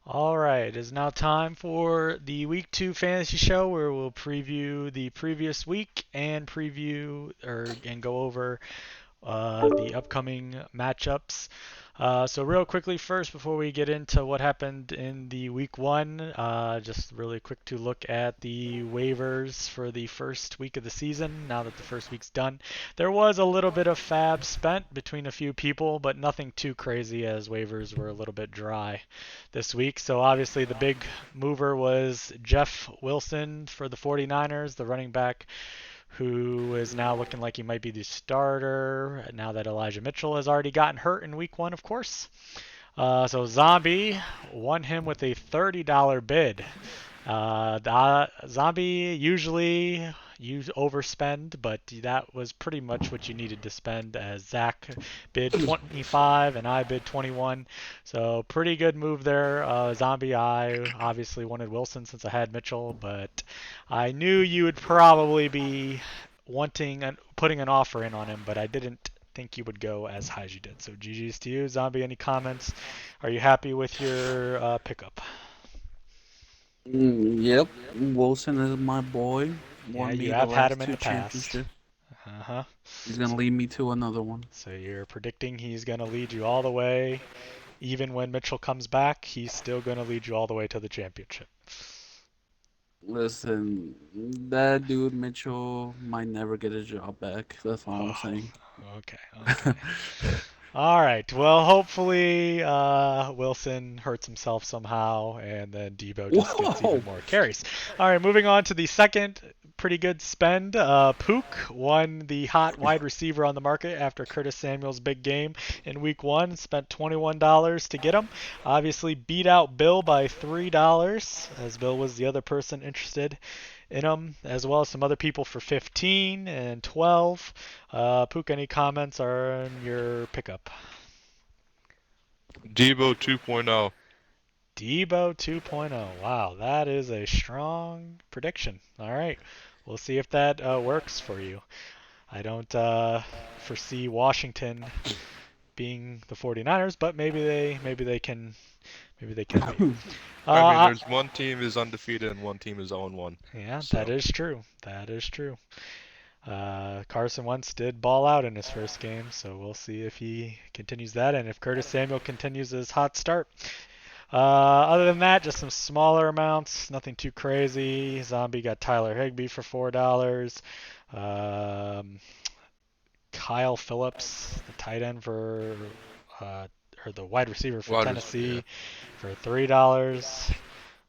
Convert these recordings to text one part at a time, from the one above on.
All right, it is now time for the Week 2 Fantasy Show where we'll preview the previous week and go over the upcoming matchups. So real quickly first, before we get into what happened in the week one, just really quick to look at the waivers for the first week of the season. Now that the first week's done, there was a little bit of fab spent between a few people, but nothing too crazy as waivers were a little bit dry this week. So obviously the big mover was Jeff Wilson for the 49ers, the running back who is now looking like he might be the starter now that Elijah Mitchell has already gotten hurt in week one, of course. So Zombie won him with a $30 bid. Zombie usually you overspend, but that was pretty much what you needed to spend as Zach bid 25 and I bid 21. So pretty good move there. Zombie, I obviously wanted Wilson since I had Mitchell, but I knew you would probably be wanting and putting an offer in on him, but I didn't think you would go as high as you did. So GG's to you. Zombie, any comments? Are you happy with your pickup? Yep, Wilson is my boy. Yeah, Won you me the have had last him in two the past. championships. Uh-huh. He's gonna lead me to another one. So you're predicting he's going to lead you all the way. Even when Mitchell comes back, he's still going to lead you all the way to the championship. Listen, that dude Mitchell might never get his job back. That's all I'm Oh, saying. okay, okay. All right. Well, hopefully Wilson hurts himself somehow, and then Debo just gets even Whoa! more carries. All right, moving on to the second pretty good spend. Pook won the hot wide receiver on the market after Curtis Samuel's big game in Week 1. Spent $21 to get him. Obviously beat out Bill by $3, as Bill was the other person interested in him, as well as some other people for 15 and 12. Pook, any comments on your pickup? Debo 2.0. Debo 2.0. Wow, that is a strong prediction. All right, we'll see if that works for you. I don't foresee Washington being the 49ers, but maybe they can be. I mean, Uh, there's one team is undefeated and one team is 0-1. yeah, that So, is true. That is true. Carson Wentz did ball out in his first game, so we'll see if he continues that and if Curtis Samuel continues his hot start. Other than that, just some smaller amounts, nothing too crazy. Zombie got Tyler Higbee for $4. Um, Kyle Phillips, the tight end uh, or the wide receiver for yeah. Tennessee, for $3.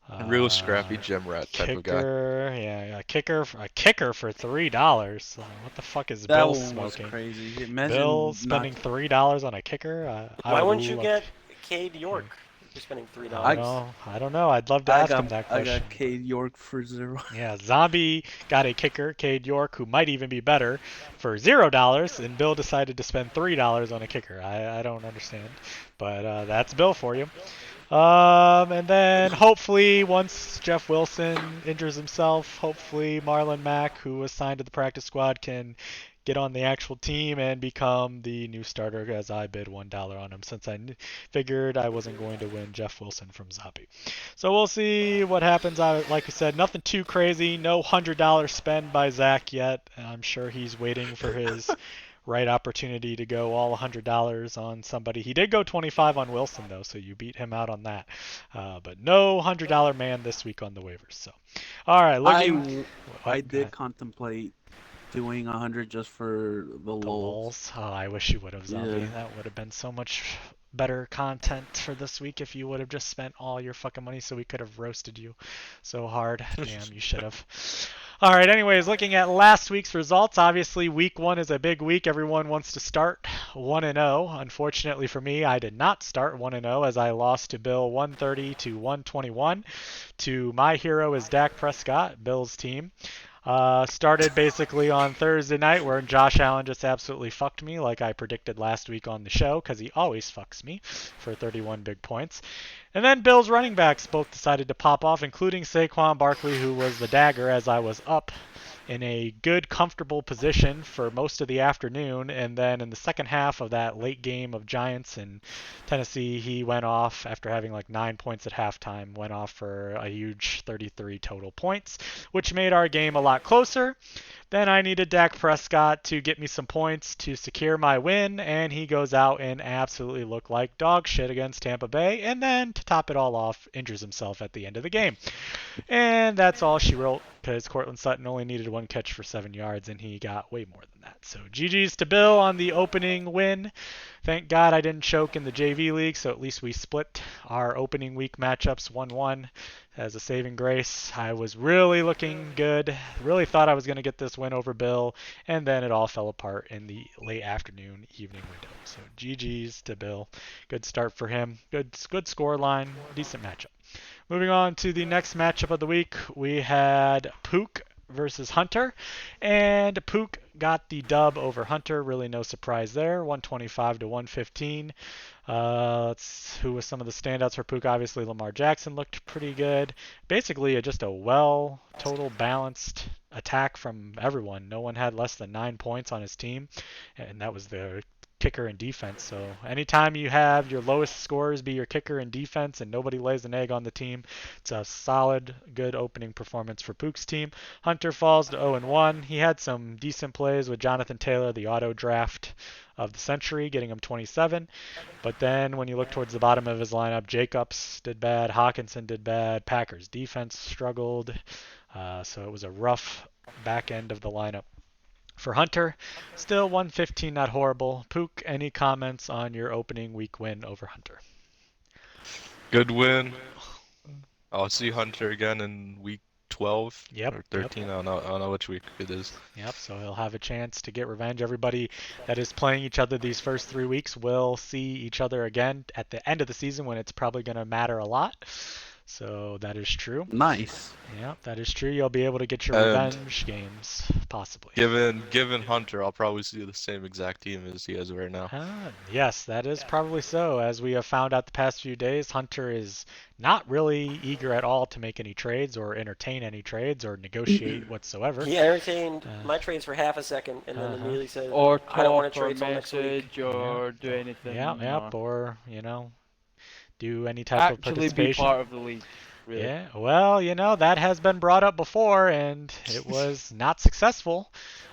A real scrappy Uh, gem rat type of guy. Kicker, yeah, a kicker for $3. What the fuck is That Bill one was smoking? crazy. Bill Imagine not. spending $3 on a kicker? I Why would wouldn't you love. get Cade York for spending three I don't I dollars? know. I don't know. I'd love to I ask him got that I got question, but Cade York for 0. yeah, Zombie got a kicker, Cade York, who might even be better for $0, and Bill decided to spend $3 on a kicker. I don't understand, but that's Bill for you. And then hopefully once Jeff Wilson injures himself, hopefully Marlon Mack, who was signed to the practice squad, can get on the actual team and become the new starter as I bid $1 on him since I figured I wasn't going to win Jeff Wilson from Zombie. So we'll see what happens. Like I said, nothing too crazy. No $100 spend by Zach yet. I'm sure he's waiting for his right opportunity to go all $100 on somebody. He did go 25 on Wilson though, so you beat him out on that. But no $100 man this week on the waivers. So, all right, looking. I What? Go did ahead. contemplate doing 100 just for the The lulz. lulls. Oh, I wish you would have, Zombie. Yeah. That would have been so much better content for this week if you would have just spent all your fucking money so we could have roasted you so hard. Damn, you should have. All right, anyways, looking at last week's results, obviously week 1 is a big week. Everyone wants to start 1 and 0. Unfortunately for me, I did not start 1 and 0 as I lost to Bill 130 to 121 to my hero is Dak Prescott, Bill's team. Started basically on Thursday night where Josh Allen just absolutely fucked me like I predicted last week on the show because he always fucks me for 31 big points. And then Bills running backs both decided to pop off, including Saquon Barkley, who was the dagger as I was up in a good, comfortable position for most of the afternoon. And then in the second half of that late game of Giants and Tennessee, he went off after having like 9 points at halftime, went off for a huge 33 total points, which made our game a lot closer. Then I needed Dak Prescott to get me some points to secure my win, and he goes out and absolutely looked like dog shit against Tampa Bay, and then to top it all off, injures himself at the end of the game. And that's all she wrote, because Courtland Sutton only needed 1 catch for 7 yards, and he got way more than that. So GG's to Bill on the opening win. Thank God I didn't choke in the JV league, so at least we split our opening week matchups 1-1 as a saving grace. I was really looking good, really thought I was going to get this win over Bill, and then it all fell apart in the late afternoon, evening window. So GG's to Bill. Good start for him. Good score line, decent matchup. Moving on to the next matchup of the week, we had Pook versus Hunter, and Pook got the dub over Hunter. Really no surprise there, 125 to 115. Who was some of the standouts for Pook? Obviously Lamar Jackson looked pretty good. Basically just a total balanced attack from everyone. No one had less than 9 points on his team, and that was the kicker and defense. So anytime you have your lowest scores be your kicker and defense and nobody lays an egg on the team, it's a solid, good opening performance for Pook's team. Hunter falls to 0-1. He had some decent plays with Jonathan Taylor, the auto draft of the century, getting him 27. But then when you look towards the bottom of his lineup, Jacobs did bad, Hawkinson did bad, Packers defense struggled. So it was a rough back end of the lineup for Hunter. Still 115, not horrible. Pook, any comments on your opening week win over Hunter? Good win. I'll see Hunter again in week 12 or 13. Yep. I don't know which week it is. Yep, so he'll have a chance to get revenge. Everybody that is playing each other these first 3 weeks will see each other again at the end of the season when it's probably going to matter a lot. So that is true. Nice. Yeah, that is true. You'll be able to get your revenge games, possibly. Given Hunter, I'll probably see the same exact team as he has right now. Yes, that is probably so. As we have found out the past few days, Hunter is not really eager at all to make any trades or entertain any trades or negotiate whatsoever. He entertained my trades for half a second and then immediately said, or I don't want to talk or trade till next week. message or do anything. Yep, or, do any type of Actually participation. be part of the league. Really. Yeah, well, that has been brought up before, and it was not successful.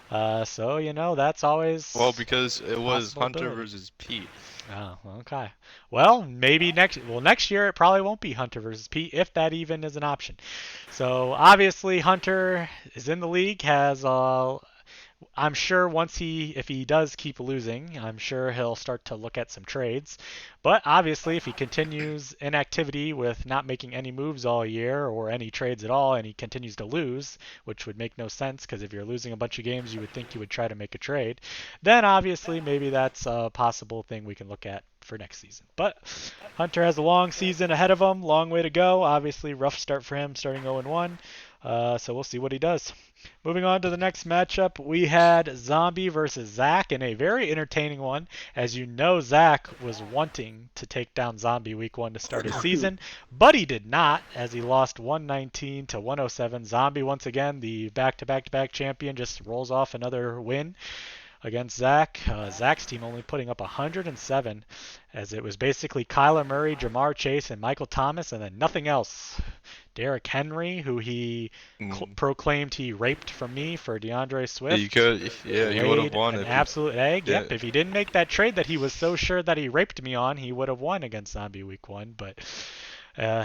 So, that's always... Well, because it was Hunter possibility. versus Pete. Oh, okay. Well, maybe next year it probably won't be Hunter versus Pete, if that even is an option. So, obviously, Hunter is in the league, has... I'm sure if he does keep losing, I'm sure he'll start to look at some trades. But obviously, if he continues inactivity with not making any moves all year or any trades at all, and he continues to lose, which would make no sense because if you're losing a bunch of games, you would think you would try to make a trade, then obviously maybe that's a possible thing we can look at for next season. But Hunter has a long season ahead of him, long way to go. Obviously, rough start for him, starting 0-1. So we'll see what he does. Moving on to the next matchup, we had Zombie versus Zach in a very entertaining one. As you know, Zach was wanting to take down Zombie week 1 to start his season, but he did not, as he lost 119 to 107. Zombie, once again, the back-to-back-to-back champion, just rolls off another win against Zach. Zach's team only putting up 107, as it was basically Kyler Murray, Jamar Chase, and Michael Thomas, and then nothing else. Derrick Henry, who he proclaimed he raped from me for DeAndre Swift. You would have won an if absolute egg. Yep, if he didn't make that trade that he was so sure that he raped me on, he would have won against Zombie week 1. But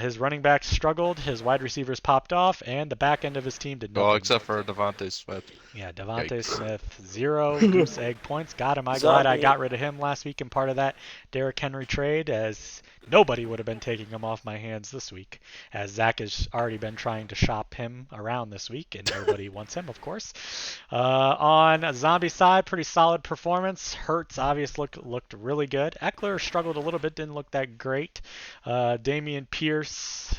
his running backs struggled, his wide receivers popped off, and the back end of his team did nothing. Well, except for Devontae Smith. Yeah, Devontae Smith, 0 goose egg points. Got him. I'm glad I got rid of him last week and part of that Derrick Henry trade, as nobody would have been taking him off my hands this week, as Zach has already been trying to shop him around this week, and nobody wants him, of course. On Zombie side, pretty solid performance. Hurts obviously looked really good. Eckler struggled a little bit, didn't look that great. Damian Pierce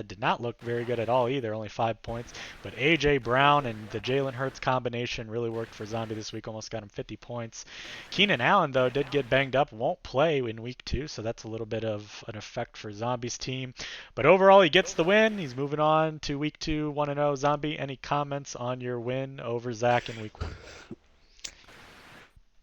did not look very good at all either, only 5 points. But A.J. Brown and the Jalen Hurts combination really worked for Zombie this week, almost got him 50 points. Keenan Allen, though, did get banged up, won't play in week 2, so that's a little bit of of an effect for Zombie's team. But overall, he gets the win. He's moving on to week 2, 1-0. Zombie, any comments on your win over Zach in week 1?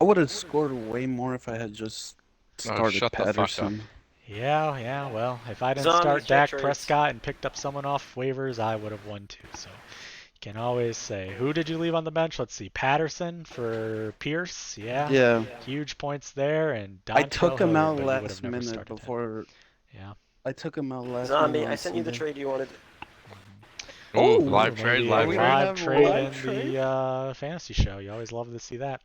I would have scored way more if I had just started shut the fuck up. Patterson. Yeah, well, if I didn't Zombies, start check Dak trades. Prescott and picked up someone off waivers, I would have won too. So you can always say, who did you leave on the bench? Let's see, Patterson for Pierce. Yeah. Huge points there. And I Dontrell took him Hilliard, out but he would have last never minute started him. before. Yeah. I took him out last Zombie, minute. I sent you the trade you wanted. Ooh, Ooh, live Maybe trade, a live trade. live trade Live in trade? the fantasy show. You always love to see that.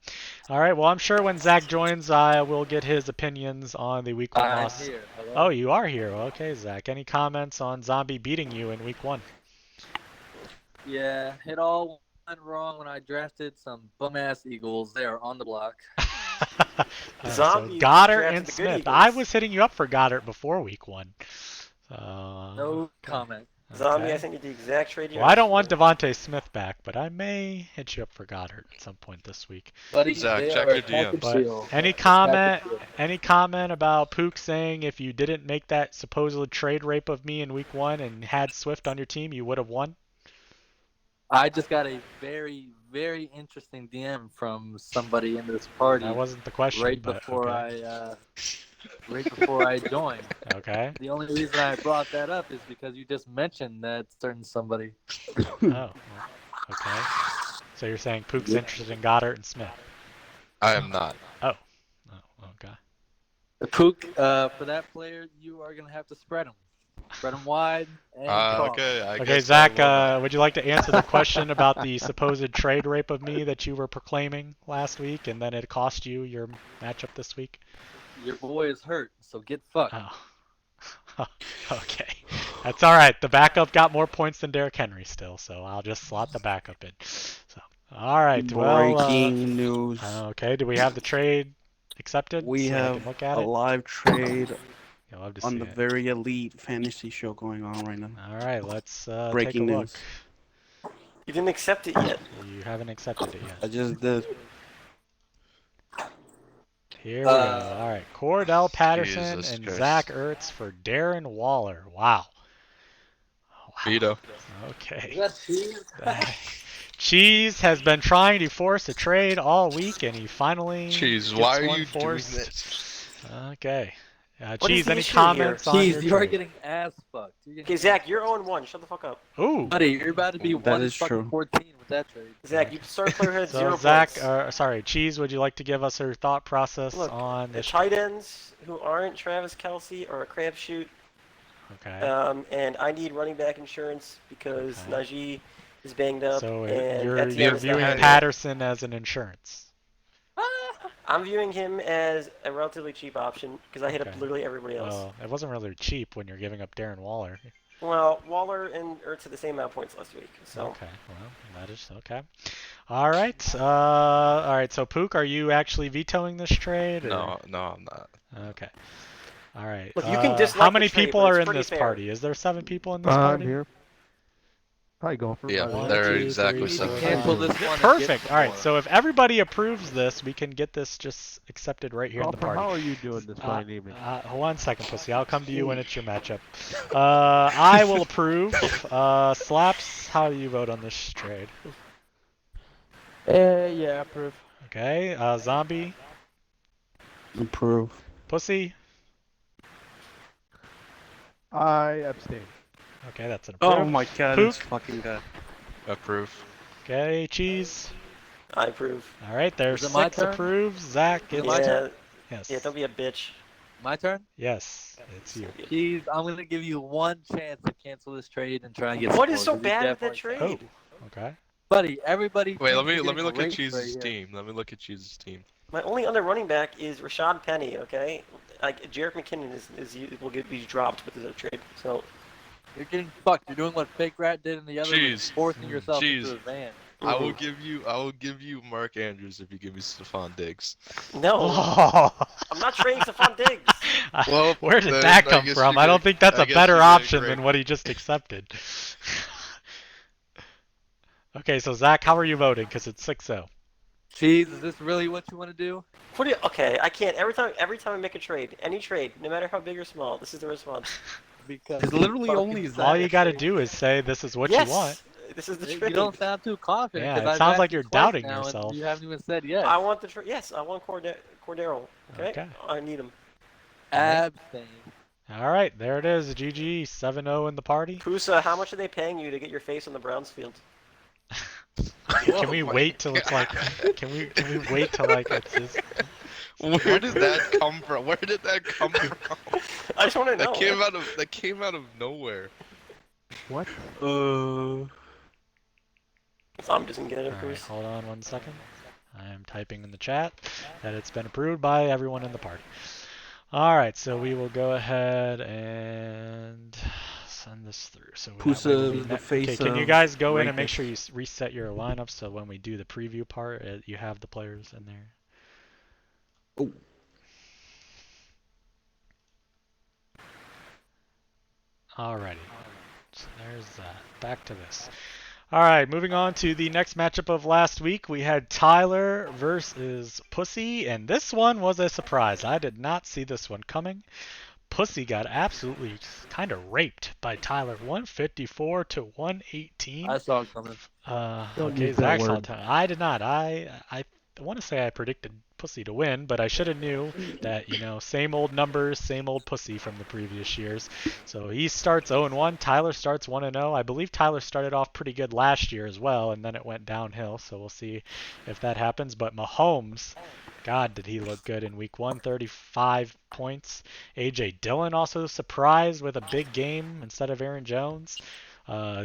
All right, well, I'm sure when Zach joins, I will get his opinions on the week 1 I'm loss. here. Hello? Oh, you are here. Okay, Zach. Any comments on Zombie beating you in week 1? Yeah, it all went wrong when I drafted some bum-ass Eagles. They are on the block. So Zombie Goddard drafted and the good Smith. Eagles. I was hitting you up for Goddard before week 1. No comment. Zombie, okay. I sent you the exact trade you Well, I don't asked want for. Devontae Smith back, but I may hit you up for Goddard at some point this week. Buddy, Zach, they check are your a package DMs. But deal. any Package comment? deal. Any comment about Pook saying if you didn't make that supposed trade rape of me in week 1 and had Swift on your team, you would have won? I just got a very, very interesting DM from somebody in this party That wasn't the question. right but before okay. right before I joined. Okay. The only reason I brought that up is because you just mentioned that certain somebody. Oh. well, Okay. So you're saying Pook's interested in Goddard and Smith? I am not. Oh. Okay. Pook, for that player, you are gonna have to spread him. Spread him wide and cross. Okay, I Okay, guess Zach, I will. would you like to answer the question about the supposed trade rape of me that you were proclaiming last week, and then it cost you your matchup this week? Your boy is hurt, so get fucked. Oh. Okay. That's all right. The backup got more points than Derrick Henry still, so I'll just slot the backup in. So, all right. Well, Breaking news. okay. Do we have the trade accepted? We so I have can look at a it? live trade You'll love to on see the it. very elite fantasy show going on right now. All right. Let's Breaking take a look. news. You didn't accept it yet. You haven't accepted it yet. I just did. Here we go. All right. Cordell Patterson Jesus and Christ. Zach Ertz for Darren Waller. Wow. Vito. Okay. Yes, cheese. Cheese has been trying to force a trade all week, and he finally Jeez, gets why are one you forced. doing this? Okay. What is Cheese, the any issue here? comments on Cheese, your you are trade? getting ass fucked. Okay, Zach, you're 0-1. Shut the fuck up. Ooh. Buddy, you're about to be That is true. 1-14 with that trade. Zach, you start player had So 0 Zach, points. sorry, Cheese, would you like to give us your thought process Look, on the this? tight ends who aren't Travis Kelce are a crapshoot. Okay. And I need running back insurance because Okay. Najee is banged up. So and you're Etienne's not viewing ready. Patterson as an insurance. I'm viewing him as a relatively cheap option because I hit up Okay. literally everybody else. Well, it wasn't really cheap when you're giving up Darren Waller. Well, Waller and Ertz had the same amount of points last week. So Okay, well, that is okay. All right. So Pook, are you actually vetoing this trade? Or? No, I'm not. Okay. All right. Look, you can dislike how the many trade, people but are it's in pretty this fair. party? Is there 7 people in this I'm party? here. Probably going for Yeah, about One, there are two, exactly three, seven. four, Cancel five. this one. and Perfect. get All right. more. So if everybody approves this, we can get this just accepted right here in the Crawford, party. how are you doing this fine evening? One second, Pussy. I'll come to you when it's your matchup. I will approve. Slaps, how do you vote on this trade? Yeah, approve. Okay. Zombie, Approve. Pussy. I abstain. Okay, that's an approve. Oh my god, Pook. this fucking guy. Approve. Okay, Cheese. I approve. All right, there's Is it my 6 turn? approves. Zach, Is it it's my yeah, turn? yes. yeah, don't be a bitch. My turn? Yes, it's you. Cheese, I'm going to give you one chance to cancel this trade and try and get What is scores, so because you bad with that definitely trade? can. Oh, okay. Buddy, everybody. Wait, let thinks me you're getting look at raped Cheese's right here. team. Let me look at Cheese's team. My only other running back is Rashad Penny. Okay, like Jarek McKinnon will be dropped with the trade. So You're getting fucked. You're doing what Fake Rat did in the other league, Cheese. forcing yourself Cheese. into a van. I will give you Mark Andrews if you give me Stephon Diggs. no, Oh. I'm not trading Stephon Diggs. Well, Where did then that I come guess from? you're I don't gonna- think that's I a guess better you're gonna option agree. than what he just accepted. Okay, so Zach, how are you voting? Because it's 6-0. Cheese, is this really what you want to do? What do you, okay, I can't. Every time I make a trade, any trade, no matter how big or small, this is the response. Because It's literally fucking only suck. that. All you got to do is say this is what yes! you want. This is the You trade. don't sound too confident. Yeah, 'cause it I've sounds asked like you you're twice doubting now, and yourself. You haven't even said yes. I want the trade. Yes, I want Cordero. Okay? Okay. I need him. Abstain. All right, there it is. GG 7-0 in the party. Pusa, how much are they paying you to get your face on the Browns field? Can we Oh my wait till it's like? Can we wait till like it's his? Where did that come from? Where did that come from? I just want to know. That came out of nowhere. What? I'm just gonna get it, All right, Pusa. hold on 1 second. I am typing in the chat that it's been approved by everyone in the party. All right, so we will go ahead and send this through. So Pusa, that way we'll be the face okay, can you of guys go in and make Rankins. sure you reset your lineup so when we do the preview part, you have the players in there. Oh. Alrighty, so there's that. Back to this. Alright, moving on to the next matchup of last week. We had Tyler versus Pussy, and this one was a surprise. I did not see this one coming. Pussy got absolutely kind of raped by Tyler, 154 to 118. I saw it coming. Don't Okay, use that Zach saw word. it. I did not. I want to say I predicted Pussy to win, but I should have knew that, same old numbers, same old Pussy from the previous years. So he starts 0-1. Tyler starts 1-0. I believe Tyler started off pretty good last year as well, and then it went downhill. So we'll see if that happens. But Mahomes, God, did he look good in week 1, 35 points. A.J. Dillon also surprised with a big game instead of Aaron Jones.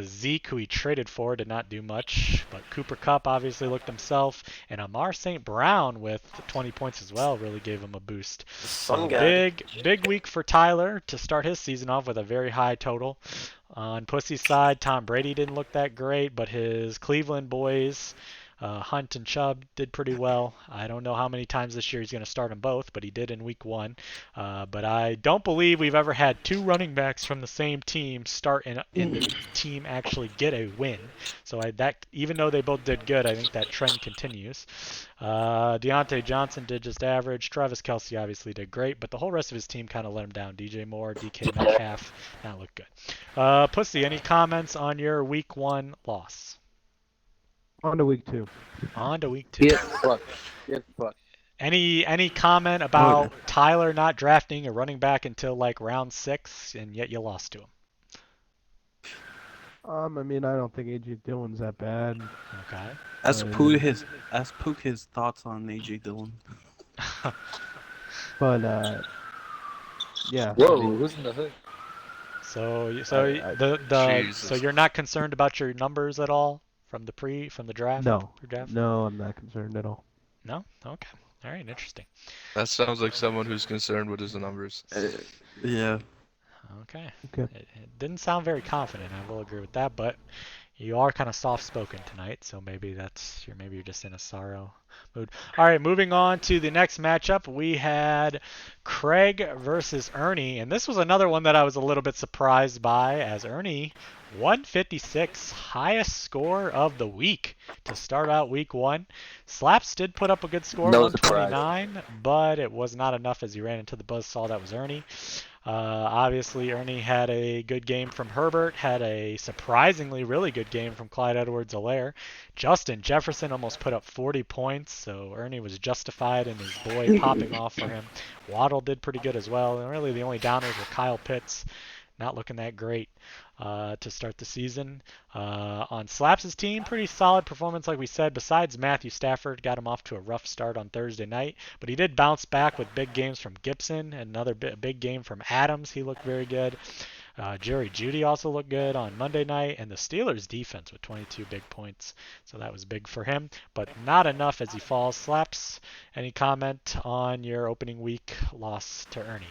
Zeke, who he traded for, did not do much, but Cooper Kupp obviously looked himself, and Amar St. Brown with 20 points as well really gave him a boost. Sun So guy. big week for Tyler to start his season off with a very high total. On Pussy's side, Tom Brady didn't look that great, but his Cleveland boys, Hunt and Chubb, did pretty well. I don't know how many times this year he's going to start them both, but he did in week 1. But I don't believe we've ever had 2 running backs from the same team start and the team actually get a win. So even though they both did good, I think that trend continues. Deontay Johnson did just average. Travis Kelce obviously did great, but the whole rest of his team kind of let him down. DJ Moore, DK Metcalf, not look good. Pussy, any comments on your week 1 loss? On to week 2. On to week 2. Get fucked. Get fucked. Any comment about Tyler not drafting a running back until like round 6, and yet you lost to him? I mean, I don't think AJ Dillon's that bad. Okay. Ask Pook his thoughts on AJ Dillon. But, yeah. Whoa, I mean, who's in the hood? So Jesus. so you're not concerned about your numbers at all from the draft? no. Pre-draft? No, I'm not concerned at all. No? Okay. All right, interesting. That sounds like someone who's concerned with his numbers. Yeah. Okay. Okay. It didn't sound very confident. I will agree with that, but you are kind of soft-spoken tonight, so maybe you're just in a sorrow mood. All right, moving on to the next matchup, we had Craig versus Ernie, and this was another one that I was a little bit surprised by, as Ernie 156, highest score of the week to start out week 1. Slaps did put up a good score, No surprise. 129, but it was not enough as he ran into the buzzsaw that was Ernie. Obviously, Ernie had a good game from Herbert, had a surprisingly really good game from Clyde Edwards-Helaire. Justin Jefferson almost put up 40 points, so Ernie was justified in his boy popping off for him. Waddle did pretty good as well, and really the only downers were Kyle Pitts, not looking that great to start the season. On Slaps' team, pretty solid performance like we said, besides Matthew Stafford, got him off to a rough start on Thursday night, but he did bounce back with big games from Gibson, and another big game from Adams. He looked very good. Jerry Jeudy also looked good on Monday night, and the Steelers' defense with 22 big points, so that was big for him, but not enough as he falls. Slaps, any comment on your opening week loss to Ernie?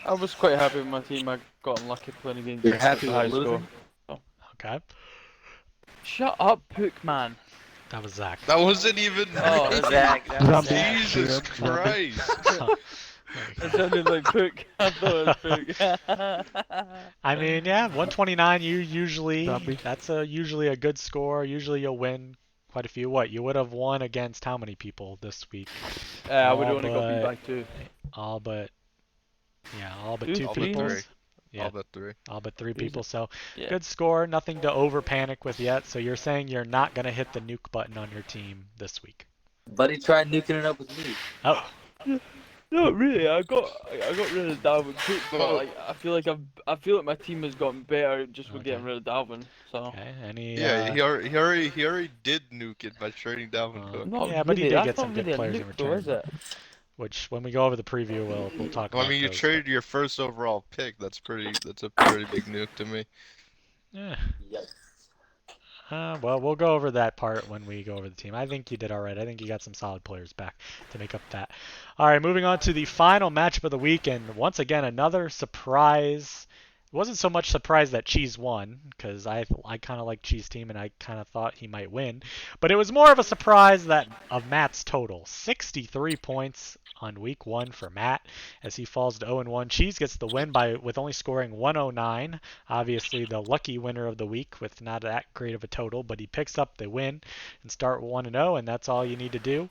I was quite happy with my team. I got unlucky playing against You're happy the high with losing? score. Okay, Shut up, Pook man. that was Zach. That wasn't even. Oh, Zach, that was Zombie. Zach. Jesus Zombie. Christ! It sounded like Pook. I thought it was Pook. I mean, yeah, 129. Copy. That's usually a good score. Usually you'll win quite a few. What you would have won against how many people this week? I would All have only got beat but- by 2. All but Two, two All but three. people. 3. Yeah. All but 3. All but 3 Three. people. So Yeah. good score. Nothing to over panic with yet. So you're saying you're not gonna hit the nuke button on your team this week? Buddy tried nuking it up with me. Oh, Not really. I got rid of Dalvin Cook, but like I feel like my team has gotten better just with Okay. getting rid of Dalvin. So okay. Any? Yeah, he already did nuke it by trading Dalvin Cook. not Yeah, but he really. did That's get not some good really a players in nuke though, is return. it? Which when we go over the preview, we'll talk about. I mean, you those, traded your first overall pick. That's a pretty big nuke to me. but- Yeah. Yes. Well, we'll go over that part when we go over the team. I think you did all right. I think you got some solid players back to make up that. All right, moving on to the final matchup of the week, and once again another surprise. It wasn't so much surprised that Cheese won, because I kind of like Cheese team and I kind of thought he might win, but it was more of a surprise that of Matt's total, 63 points on week 1 for Matt as he falls to 0-1. Cheese gets the win with only scoring 109. Obviously the lucky winner of the week with not that great of a total, but he picks up the win and start 1-0, and that's all you need to do.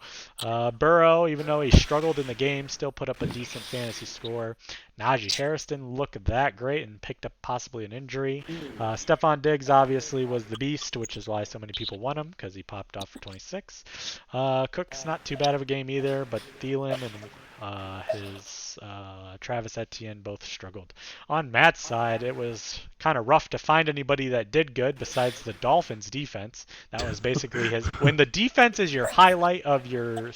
Burrow, even though he struggled in the game, still put up a decent fantasy score. Najee Harris didn't look that great and picked up possibly an injury. Stephon Diggs obviously was the beast, which is why so many people want him because he popped off for 26. Cook's not too bad of a game either, but Thielen and his Travis Etienne both struggled. On Matt's side, it was kind of rough to find anybody that did good besides the Dolphins defense. That was basically his. When the defense is your highlight of your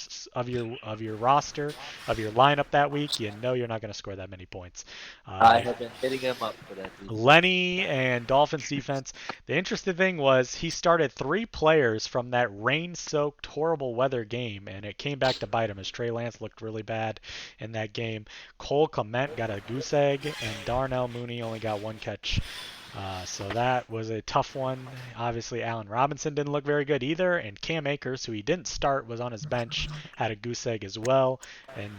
roster, of your lineup that week, you know you're not going to score that many points. I have been hitting him up for that. Dude. Lenny and Dolphins defense. The interesting thing was he started 3 players from that rain-soaked, horrible weather game, and it came back to bite him as Trey Lance looked really bad in that game. Cole Clement got a goose egg, and Darnell Mooney only got 1 catch. So that was a tough one. Obviously, Allen Robinson didn't look very good either, and Cam Akers, who he didn't start, was on his bench, had a goose egg as well. And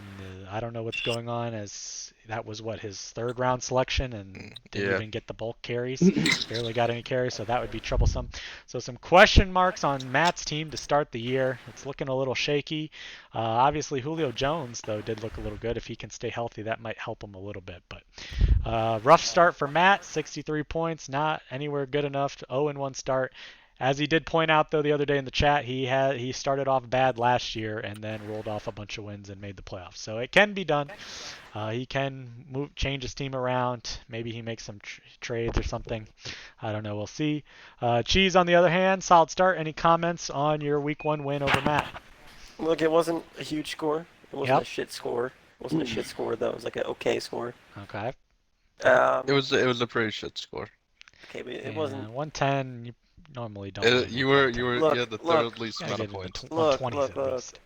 I don't know what's going on, as that was his 3rd round selection, and didn't Yeah. even get the bulk carries. Barely got any carries, so that would be troublesome. So some question marks on Matt's team to start the year. It's looking a little shaky. Obviously, Julio Jones, though, did look a little good. If he can stay healthy, that might help him a little bit. But rough start for Matt, 63 points, not anywhere good enough. 0-1 start. As he did point out, though, the other day in the chat, he started off bad last year and then rolled off a bunch of wins and made the playoffs. So it can be done. He can change his team around. Maybe he makes some trades or something. I don't know. We'll see. Cheese, on the other hand, solid start. Any comments on your week 1 win over Matt? Look, it wasn't a huge score. It wasn't Yep. a shit score. It wasn't a shit score though. It was like an okay score. Okay. It was a pretty shit score. Okay, but it Yeah, wasn't. 110. You normally don't. win You with were 110. Look, you had the look. 3rd least Gotta amount get of into points. the Look, 120s look, at look. least.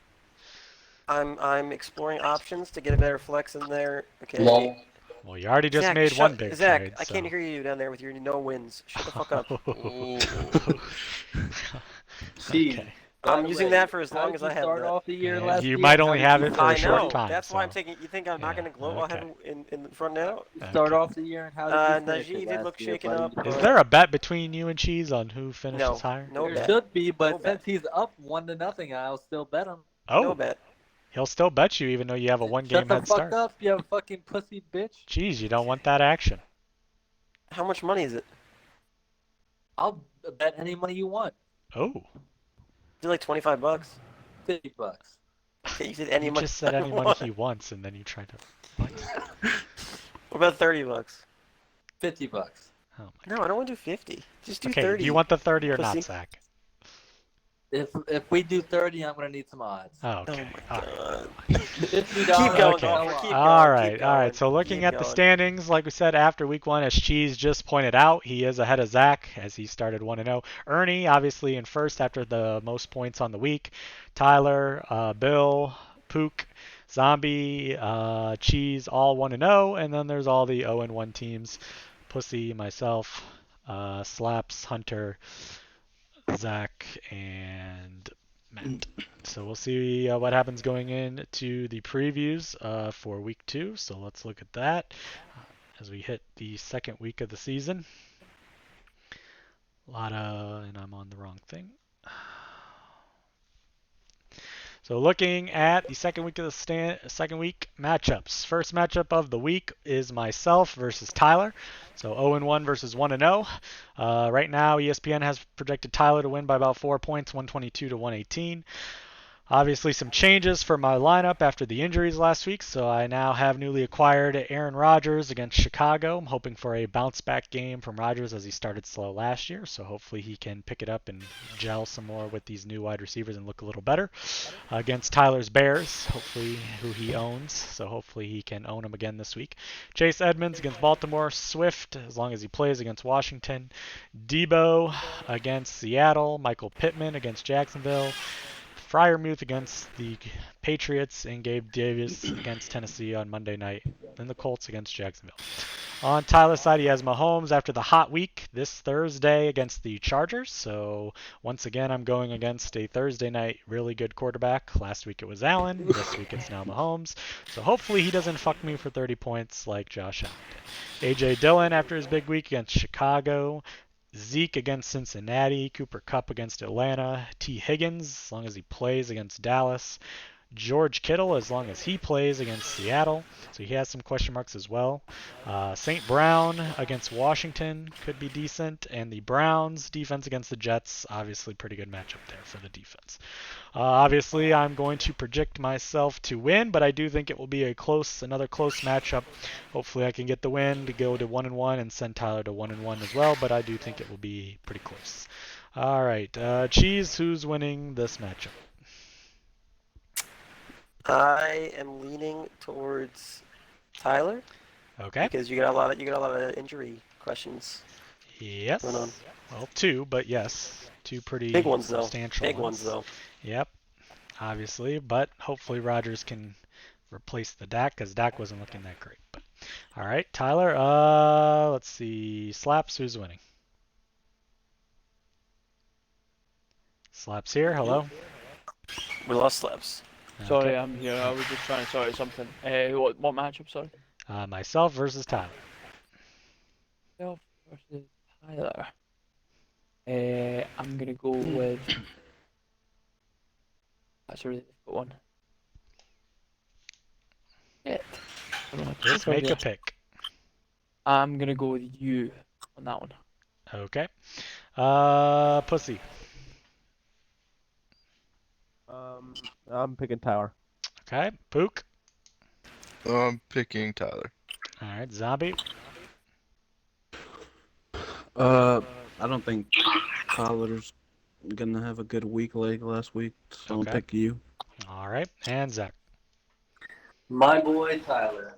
I'm exploring options to get a better flex in there. Okay. Lol. Well, you already just Zach, made shut- one big Zach, trade. I can't hear you down there with your no wins. Shut the fuck up. Ooh. Gee, Okay. I'm using that for as how long did as you I have start that. off the year Yeah, last you year? might How only did have you it for a I short know. time, That's why I'm so- taking. You think I'm not Yeah, gonna gloat? I'll have okay. it in the front now. start Okay. off the year and how did you finish Najee it did last look year, shaken buddy? up. Is there a bet between you and Cheese on who finishes No, higher? no There bet. should be, but No bet. since he's up 1-0, I'll still bet him. Oh, No bet. he'll still bet you even though you have a 1 Shut game the head fuck start. up, you fucking pussy bitch. Jeez, you don't want that action. How much money is it? I'll bet any money you want. Oh, Is it like $25? $50. Okay, you said any you money. just said I any money want. he wants, and then you tried to. What? What about $30? $50. Oh my. No, I don't want to do 50. Just do Okay, 30. do you want the 30 or Pussy. not, Zach? If we do 30, I'm gonna need some odds. Oh, Oh okay. my All right. god. $50. Keep going, Okay. Golfer. Keep going. All right, keep all right. going, So looking keep at the going. standings, like we said, after week 1, as Cheese just pointed out, he is ahead of Zach as he started 1-0. Ernie, obviously, in first after the most points on the week. Tyler, Bill, Pook, Zombie, Cheese, all 1-0. And then there's all the 0-1 teams. Pussy, myself, Slaps, Hunter, Zach, and Matt. So we'll see what happens going into the previews for week 2. So let's look at that as we hit the second week of the season. And I'm on the wrong thing. So looking at the second week of the second week matchups. First matchup of the week is myself versus Tyler. So 0-1 versus 1-0. Right now, ESPN has projected Tyler to win by about 4 points, 122 to 118. Obviously, some changes for my lineup after the injuries last week, so I now have newly acquired Aaron Rodgers against Chicago. I'm hoping for a bounce-back game from Rodgers as he started slow last year, so hopefully he can pick it up and gel some more with these new wide receivers and look a little better. Against Tyler's Bears, hopefully, who he owns, so hopefully he can own them again this week. Chase Edmonds against Baltimore. Swift, as long as he plays, against Washington. Debo against Seattle. Michael Pittman against Jacksonville. Freiermuth against the Patriots, and Gabe Davis against Tennessee on Monday night. Then the Colts against Jacksonville. On Tyler's side, he has Mahomes after the hot week this Thursday against the Chargers. So once again, I'm going against a Thursday night really good quarterback. Last week it was Allen. This week it's now Mahomes. So hopefully he doesn't fuck me for 30 points like Josh Allen did. A.J. Dillon after his big week against Chicago. Zeke against Cincinnati, Cooper Kupp against Atlanta, T. Higgins, as long as he plays, against Dallas, George Kittle, as long as he plays, against Seattle. So he has some question marks as well. St. Brown against Washington could be decent, and the Browns defense against the Jets, obviously pretty good matchup there for the defense. Obviously, I'm going to project myself to win, but I do think it will be another close matchup. Hopefully I can get the win to go to 1-1 and send Tyler to 1-1 as well, but I do think it will be pretty close. All right, Cheese, who's winning this matchup? I am leaning towards Tyler. Okay. Because you got a lot of injury questions. Yes. Going on. Well, 2, but yes, 2 pretty Big ones though. substantial Big ones though. Yep. Obviously, but hopefully Rodgers can replace the Dak because Dak wasn't looking that great. But all right, Tyler. Let's see. Slaps. Who's winning? Slaps here. Hello. We lost Slaps. Sorry, Okay. I'm here. I was just trying to sort out something. What matchup? Sorry. Myself versus Tyler. Self versus Tyler. I'm gonna go with. That's a really difficult one. Shit. I don't know. Just make a pick. I'm gonna go with you on that one. Okay. Pussy. I'm picking Tower. Okay. Pook. I'm picking Tyler. All right. Zombie. I don't think Tyler's gonna have a good week like last week, so Okay. I'll pick you. All right. And Zach. My boy Tyler.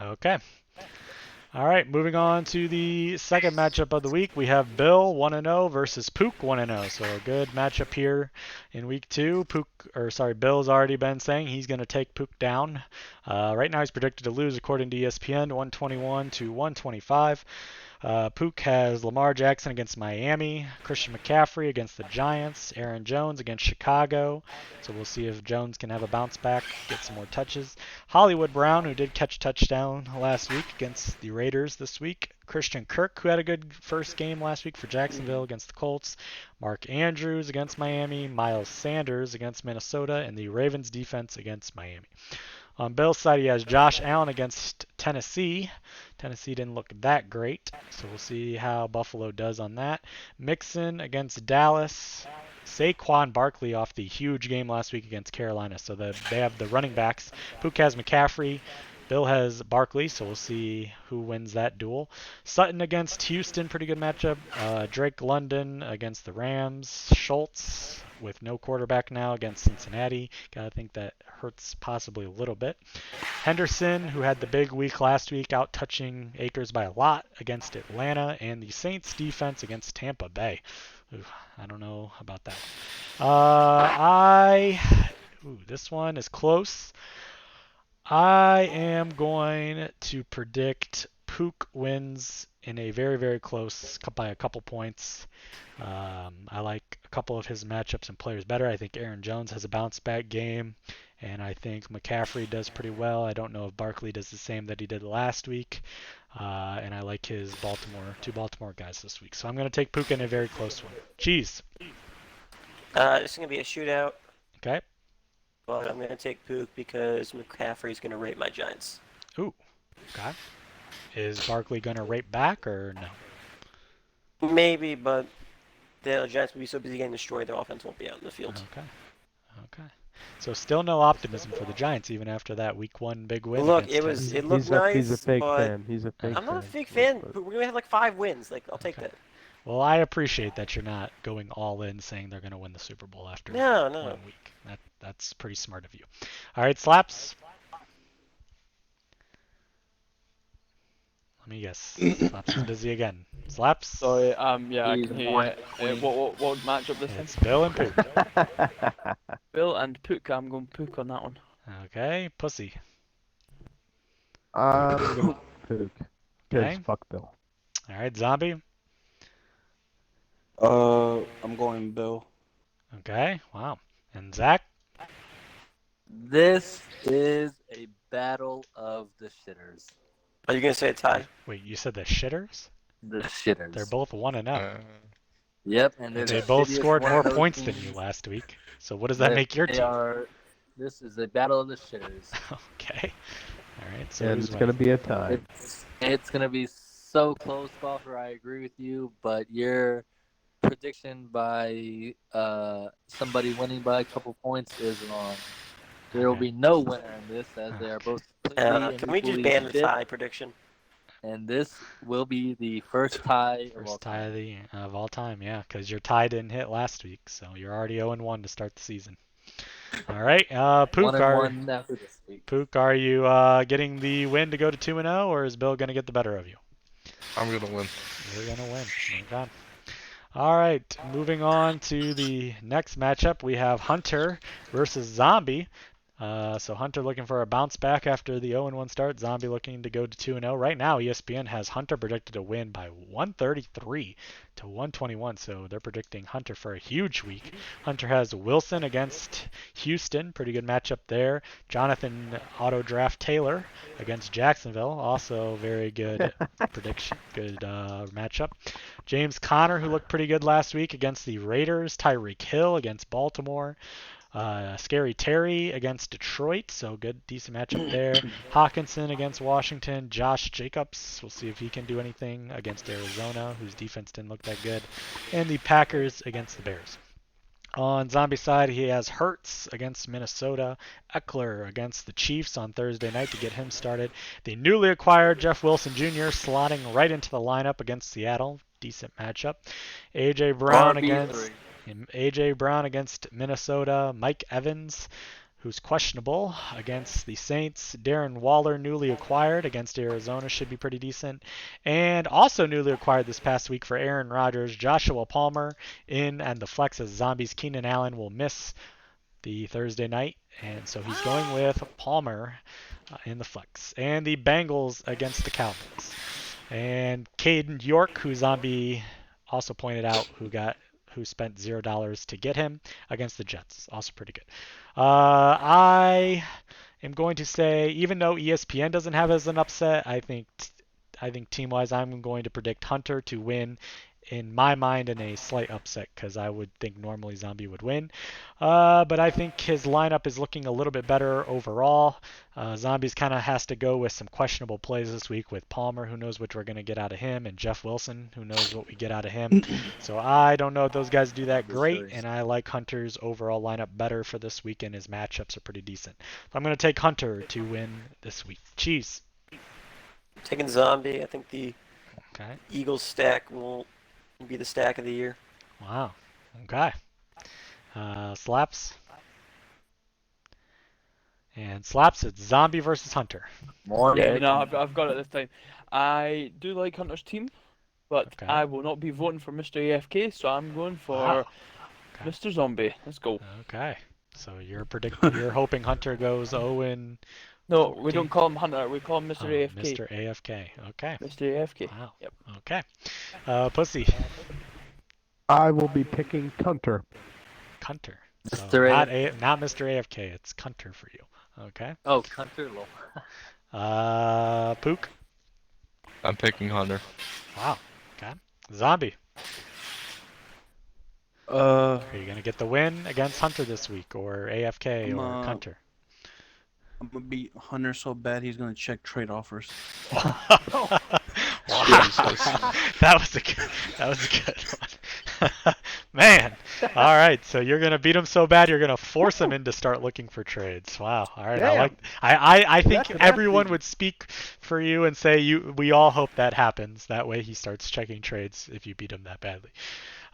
Okay. All right, moving on to the second matchup of the week. We have Bill 1-0 versus Pook 1-0. So a good matchup here in week 2. Bill's already been saying he's going to take Pook down. Right now he's predicted to lose according to ESPN 121 to 125. Pook has Lamar Jackson against Miami, Christian McCaffrey against the Giants, Aaron Jones against Chicago. So we'll see if Jones can have a bounce back, get some more touches. Hollywood Brown, who did catch a touchdown last week against the Raiders this week. Christian Kirk, who had a good first game last week for Jacksonville against the Colts. Mark Andrews against Miami, Miles Sanders against Minnesota, and the Ravens defense against Miami. On Bill's side, he has Josh Allen against Tennessee. Tennessee didn't look that great, so we'll see how Buffalo does on that. Mixon against Dallas. Saquon Barkley off the huge game last week against Carolina, so they have the running backs. Pook has McCaffrey. Bill has Barkley, so we'll see who wins that duel. Sutton against Houston, pretty good matchup. Drake London against the Rams. Schultz with no quarterback now against Cincinnati. Gotta think that hurts possibly a little bit. Henderson, who had the big week last week, out touching Akers by a lot against Atlanta, and the Saints defense against Tampa Bay. Ooh, I don't know about that. This one is close. I am going to predict Pook wins in a very, very close by a couple points. I like a couple of his matchups and players better. I think Aaron Jones has a bounce back game, and I think McCaffrey does pretty well. I don't know if Barkley does the same that he did last week, and I like his two Baltimore guys this week. So I'm going to take Pook in a very close one. Cheese. It's going to be a shootout, Okay. but I'm going to take Pook because McCaffrey's going to rate my Giants. Ooh. Okay. Is Barkley going to rate back or no? Maybe, but the Giants will be so busy getting destroyed, their offense won't be out in the field. Okay. So still no optimism for the Giants even after that Week 1 big win. Look, against it Tennessee. looked nice, He's a fake but fan. He's a fake fan. I'm not a fake fan. But- We're going to have like 5 wins. Like, I'll take Okay. that. Well, I appreciate that you're not going all in saying they're going to win the Super Bowl after No. 1 week. That's pretty smart of you. All right, Slaps. Let me guess. Slaps is busy again. Slaps. Sorry, yeah, I He's can hear one you. What matchup this It's is? Bill and Pook. Bill and Pook. I'm going Pook on that one. Okay, Pussy. Pook. Okay. Because fuck Bill. All right, Zombie. I'm going Bill. Okay, wow. And Zach. This is a battle of the shitters. Are you going to say a tie? Wait, you said the shitters? The shitters. They're both 1-0. Yep, and they're They the both shittiest scored one more of those points than teams. you last week. So what does that make your They team? are. This is a battle of the shitters. Okay. All right. So And who's it's going to winning? be a tie. It's gonna be so close, Golfer. I agree with you, but your prediction by somebody winning by a couple points is wrong. There will Okay. be no winner in this, as they are both completely and Can we just equally ban the shit, tie prediction? and this will be the first tie of all First tie time. of all time, yeah, because your tie didn't hit last week, so you're already 0-1 to start the season. All right, Pook, 1-1 after this week. Pook, are you getting the win to go to 2-0, or is Bill going to get the better of you? I'm gonna win. You're going to win. Okay. All right, moving on to the next matchup, we have Hunter versus Zombie. So Hunter looking for a bounce back after the 0-1 start. Zombie looking to go to 2-0. Right now, ESPN has Hunter predicted to win by 133 to 121. So they're predicting Hunter for a huge week. Hunter has Wilson against Houston. Pretty good matchup there. Jonathan Auto Draft Taylor against Jacksonville. Also very good prediction. Good matchup. James Conner, who looked pretty good last week against the Raiders. Tyreek Hill against Baltimore. Scary Terry against Detroit, so good, decent matchup there. Hawkinson against Washington. Josh Jacobs, we'll see if he can do anything against Arizona, whose defense didn't look that good. And the Packers against the Bears. On Zombie side, he has Hurts against Minnesota, Eckler against the Chiefs on Thursday night to get him started. The newly acquired Jeff Wilson Jr. slotting right into the lineup against Seattle. Decent matchup. A.J. Brown against Minnesota. Mike Evans, who's questionable, against the Saints. Darren Waller, newly acquired against Arizona, should be pretty decent. And also newly acquired this past week for Aaron Rodgers, Joshua Palmer in, and the flex as Zombies. Keenan Allen will miss the Thursday night, and so he's going with Palmer in the flex. And the Bengals against the Cowboys. And Caden York, who Zombie also pointed out, who spent $0 to get him against the Jets. Also pretty good. I am going to say, even though ESPN doesn't have it as an upset, I think team-wise, I'm going to predict Hunter to win in my mind in a slight upset, because I would think normally Zombie would win. But I think his lineup is looking a little bit better overall. Zombies kind of has to go with some questionable plays this week with Palmer, who knows what we're going to get out of him, and Jeff Wilson, who knows what we get out of him. So I don't know if those guys do that great, and I like Hunter's overall lineup better for this weekend. His matchups are pretty decent. So I'm going to take Hunter to win this week. Cheese. Taking Zombie. I think the Okay. Eagles stack will be the stack of the year. Wow. Okay. Slaps. And Slaps, it's Zombie versus Hunter. More Yeah, American. no, I've got it this time. I do like Hunter's team, but Okay. I will not be voting for Mr. AFK, so I'm going for Wow. Okay. Mr. Zombie. Let's go. Okay. So you're hoping Hunter goes 0 No, we don't call him Hunter. We call him Mr. Oh, AFK. Mr. AFK. Okay. Mr. AFK. Wow. Yep. Okay. Pussy. I will be picking Cunter. Cunter. So Mr. not Mr. AFK. It's Cunter for you. Okay. Oh, Hunter. Lol. Pook. I'm picking Hunter. Wow. Okay. Zombie. Uh, Are you gonna get the win against Hunter this week, or AFK, or Cunter? I'm gonna beat Hunter so bad he's gonna check trade offers. Wow. That was a good one. Man. All right, so you're gonna beat him so bad you're gonna force him in to start looking for trades. Wow. All right, Damn. I think That's everyone easy. would speak for you and say we all hope that happens. That way he starts checking trades if you beat him that badly.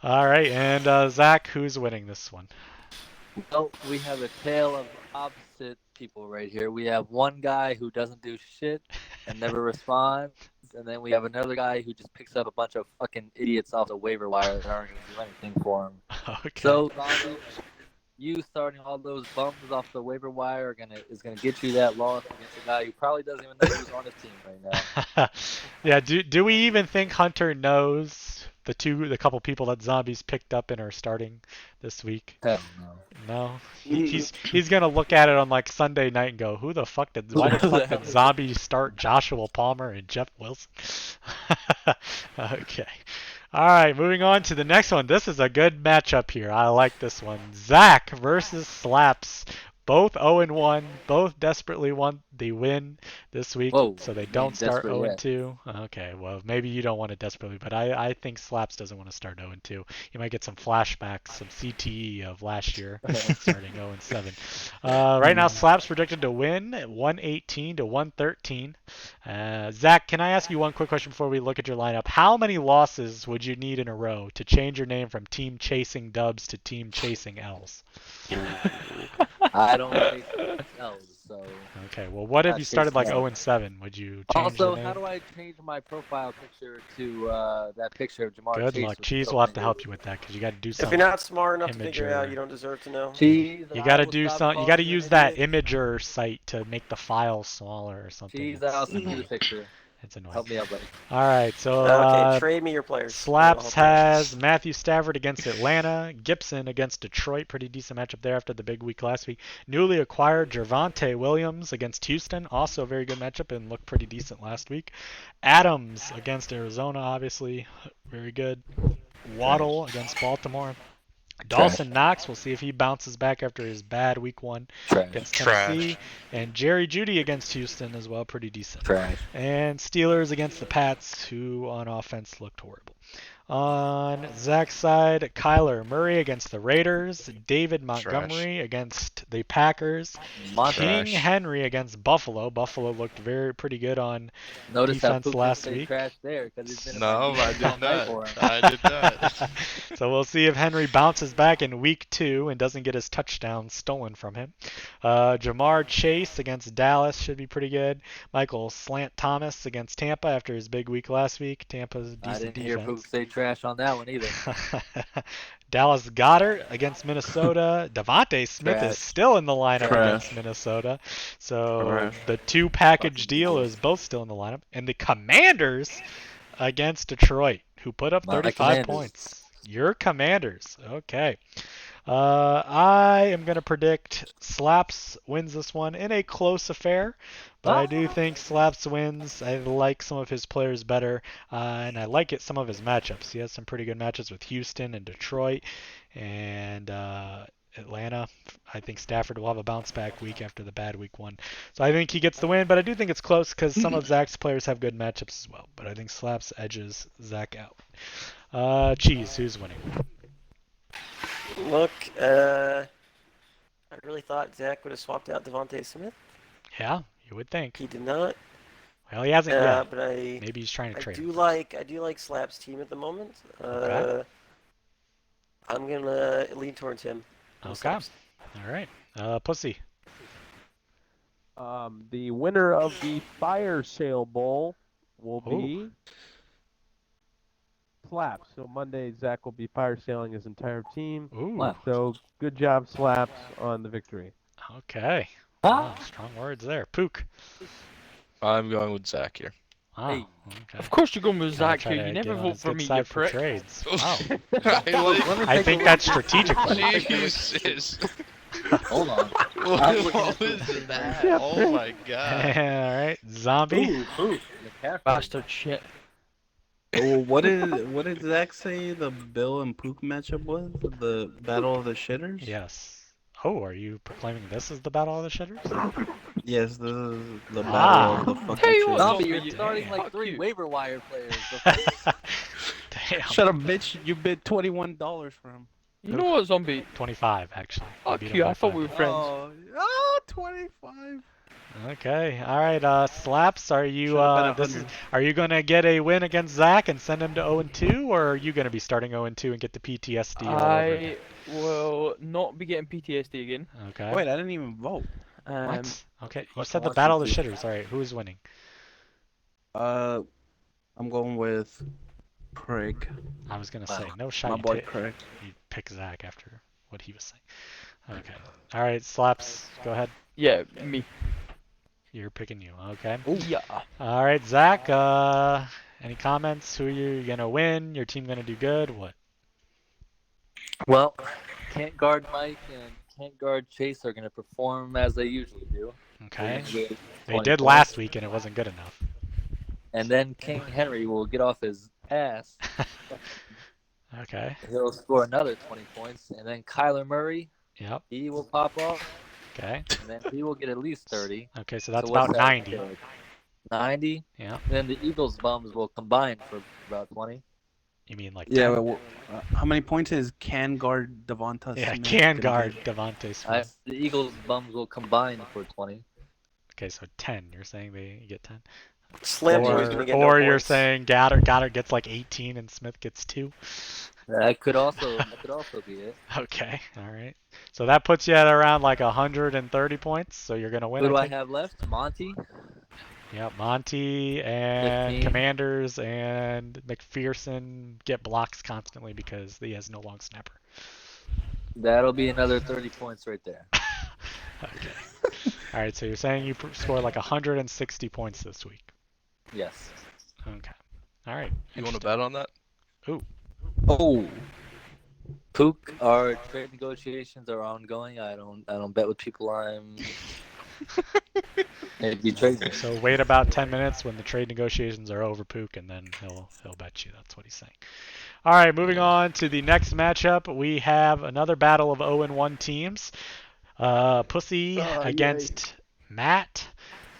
All right, and Zach, who's winning this one? Well, we have a tale of opposite people right here. We have one guy who doesn't do shit and never responds, and then we have another guy who just picks up a bunch of fucking idiots off the waiver wire that aren't going to do anything for him. Okay. So, Zombie, you starting all those bums off the waiver wire is gonna get you that loss against a guy who probably doesn't even know who's on his team right now. Yeah. Do we even think Hunter knows the couple people that Zombies picked up and are starting this week? Hell no. No, he's gonna look at it on like Sunday night and go, why the fuck did Zombie start Joshua Palmer and Jeff Wilson? Okay. All right, moving on to the next one. This is a good matchup here. I like this one. Zach versus Slaps. Both 0-1. Both desperately want the win this week, Whoa, so they you don't mean start desperate 0-2. Okay, well, maybe you don't want it desperately, but I think Slaps doesn't want to start 0-2. You might get some flashbacks, some CTE of last year, starting 0-7. Right now, Slaps predicted to win at 118 to 113. Zach, can I ask you one quick question before we look at your lineup? How many losses would you need in a row to change your name from Team Chasing Dubs to Team Chasing L's? I don't take L's, so. Okay, well, what if I you started like chase 0-7? Would you change Also, the name? how do I change my profile picture to that picture of Jamar Good Chase? luck. with Cheese so will have to many help you with that because you got to do If something. you're not smart enough to figure it Imager. out, you don't deserve to know. Cheese. You I got to will do stop some. You calling got to you an use that idiot. Imager site to make the file smaller or something. Cheese, I'll send you the picture. It's annoying. Help me out, buddy. All right, so Okay, trade me your players. Slaps I'll help you out. has Matthew Stafford against Atlanta, Gibson against Detroit, pretty decent matchup there after the big week last week. Newly acquired Gervonta Williams against Houston, also a very good matchup and looked pretty decent last week. Adams against Arizona, obviously very good. Waddle against Baltimore. Dawson Knox, we'll see if he bounces back after his bad week 1 Trash. against Trash. Tennessee. And Jerry Jeudy against Houston as well, pretty decent. Trash. And Steelers against the Pats, who on offense looked horrible. On Zach's side, Kyler Murray against the Raiders, David Montgomery against the Packers, King Henry against Buffalo. Buffalo looked pretty good on Notice defense how Poop last stayed week. trash there because he's been. No, I defense did all night not. for him. I did not. So we'll see if Henry bounces back in week 2 and doesn't get his touchdown stolen from him. Jamar Chase against Dallas should be pretty good. Michael Slant Thomas against Tampa after his big week last week. Tampa's decent I didn't hear defense. Poop say trash on that one either. Dallas Goedert against Minnesota. Devontae Smith Trash. is still in the lineup Trash. against Minnesota. So Trash. the 2-package deal is both still in the lineup. And the Commanders against Detroit, who put up My 35 Commanders. points. Your Commanders. Okay. I am going to predict Slaps wins this one in a close affair, but I do think Slaps wins. I like some of his players better, and I like some of his matchups. He has some pretty good matchups with Houston and Detroit and Atlanta. I think Stafford will have a bounce back week after the bad week 1. So I think he gets the win, but I do think it's close because some of Zach's players have good matchups as well. But I think Slaps edges Zach out. Cheese, who's winning? Look, I really thought Zach would have swapped out Devontae Smith. Yeah, you would think. He did not. Well, he hasn't yet. But I Maybe he's trying to trade him. I do like Slap's team at the moment. Okay. I'm gonna lean towards him. Okay. Slaps. All right. Pussy. The winner of the Fire Sale Bowl will be Slaps. So Monday, Zach will be fire sailing his entire team. Ooh. Wow. So good job, Slaps, on the victory. Okay. Wow, strong words there. Pook. I'm going with Zach here. Wow. Hey. Okay. Of course you're going with Gotta Zach try here. to You get never on vote his for good me, you side for prick. trades. Wow. Let me I take think a that's look. strategic. Jesus. Hold on. What is that? Oh my god. All right, zombie. Ooh, McCaffrey. Bastard shit. Oh, what did Zach say the Bill and Pook matchup was? The Battle of the Shitters? Yes. Oh, are you proclaiming this as the battle of the shitters? Yes, this is the Ah. Battle of the fucking Tell you what, Shitters. Zombie, Zombie, you're you- starting Damn. like Fuck 3 you. waiver wire players. Damn. Shut up, bitch! You bid $21 for him. You know what, Zombie? 25 actually. You Fuck beat him you. by I thought 5. we were friends. Oh, 25. Okay. All right. Slaps. Are you Should've bet this is 100. are you gonna get a win against Zach and send him to 0-2, or are you gonna be starting 0-2 and get the PTSD all over again? I will not be getting PTSD again. Okay. Wait, I didn't even vote. What? Okay. You fucking said the want battle you of the to. shitters. All right. Who is winning? I'm going with Craig. I was gonna say Wow. no My shot. boy You Craig. pick Zach after what he was saying. Okay. All right. Slaps. Go ahead. Yeah, me. You're picking you. Okay. Yeah. All right, Zach. Any comments? Who you gonna win? Your team gonna do good? What? Well, can't guard Mike and can't guard Chase are going to perform as they usually do. Okay. They're gonna get They 20 did points. last week and it wasn't good enough. And then King Henry will get off his ass. Okay. He'll score another 20 points. And then Kyler Murray, Yep. he will pop off. Okay. And then he will get at least 30. Okay. So that's So what's about that? 90. 90. Yeah. Then the Eagles bums will combine for about 20. You mean like Yeah, 10? but how many points is can guard Devonta Yeah. Smith Can gonna guard get? Devontae Smith. The Eagles bums will combine for 20. Okay. So 10. You're saying they get 10. Slim Boy's gonna get no Or you're points. saying Goddard gets like 18 and Smith gets 2. That could also be it. Okay. All right. So that puts you at around like 130 points. So you're gonna win. Who do I think? have left? Monty. Yeah, Monty and 15. Commanders and McPherson get blocks constantly because he has no long snapper. That'll be another 30 points right there. Okay. All right, so you're saying you score like 160 points this week. Yes. Okay. All right. You want to bet on that? Oh, Pook, our trade negotiations are ongoing. I don't bet with people I'm maybe trading. So wait about 10 minutes when the trade negotiations are over, Pook, and then he'll bet you. That's what he's saying. All right, moving on to the next matchup. We have another battle of 0-1 teams. Pussy against Matt.